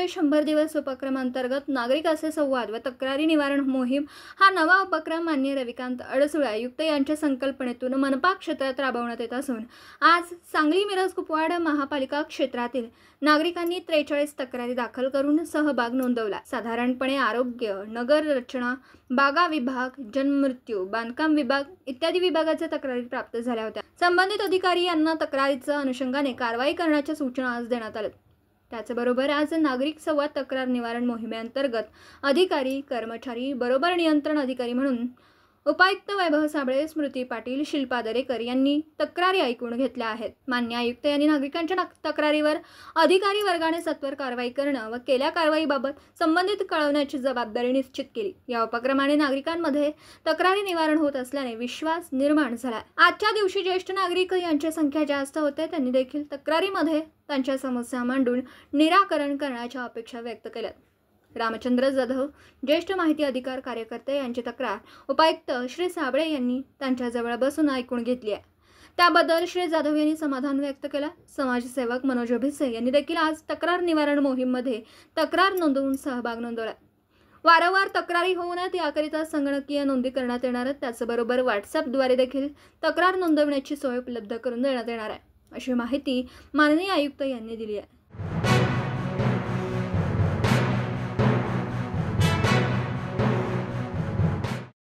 विजय 100 दिवस उपक्रमांतर्गत नागरिकाचे संवाद व तक्रारी निवारण मोहीम हा नवा उपक्रम माननीय रविकांत अडसुळे आयुक्त यांच्या संकल्पनेतून मनपा क्षेत्रात राबवण्यात येत असून आज सांगली मिरज कुपवाड महापालिका क्षेत्रातील नागरिकांनी 43 तक्रारी दाखल करून सहभाग नोंदवला। साधारणपणे आरोग्य, नगर रचना, बागा विभाग, जन्ममृत्यू, बांधकाम विभाग इत्यादी विभागाच्या तक्रारी प्राप्त झाल्या होत्या। संबंधित अधिकारी यांना तक्रारीच्या अनुषंगाने कारवाई करण्याच्या सूचना आज देण्यात आल्या। त्याचबरोबर आज नागरिक संवाद तक्रार निवारण मोहिमेअंतर्गत अधिकारी, कर्मचारी, बरोबर नियंत्रण अधिकारी म्हणून उपायुक्त वैभव साबळे, स्मृती पाटील, शिल्पा दरेकर यांनी तक्रारी ऐकून घेतल्या आहेत। मान्य आयुक्त यांनी नागरिकांच्या तक्रारीवर अधिकारी वर्गाने सत्वर कारवाई करणं व केल्या कारवाईबाबत संबंधित कळवण्याची जबाबदारी निश्चित केली। या उपक्रमाने नागरिकांमध्ये तक्रारी निवारण होत असल्याने विश्वास निर्माण झाला। आजच्या दिवशी ज्येष्ठ नागरिक यांची संख्या जास्त होते, त्यांनी देखील तक्रारीमध्ये त्यांच्या समस्या मांडून निराकरण करण्याच्या अपेक्षा व्यक्त केल्या। रामचंद्र जाधव, ज्येष्ठ माहिती अधिकार कार्यकर्ते यांची तक्रार उपायुक्त श्री साबळे यांनी त्यांच्याजवळ बसून ऐकून घेतली आहे। त्याबद्दल श्री जाधव यांनी समाधान व्यक्त केला। समाजसेवक मनोज भिसे यांनी देखील आज तक्रार निवारण मोहीममध्ये तक्रार नोंदवून सहभाग नोंदवला। वारंवार तक्रारी होऊ नयेत याकरिता संगणकीय नोंदी करण्यात येणार आहे। त्याचबरोबर व्हॉट्सअपद्वारे देखील तक्रार नोंदवण्याची सोय उपलब्ध करून देण्यात येणार आहे, अशी माहिती माननीय आयुक्त यांनी दिली आहे।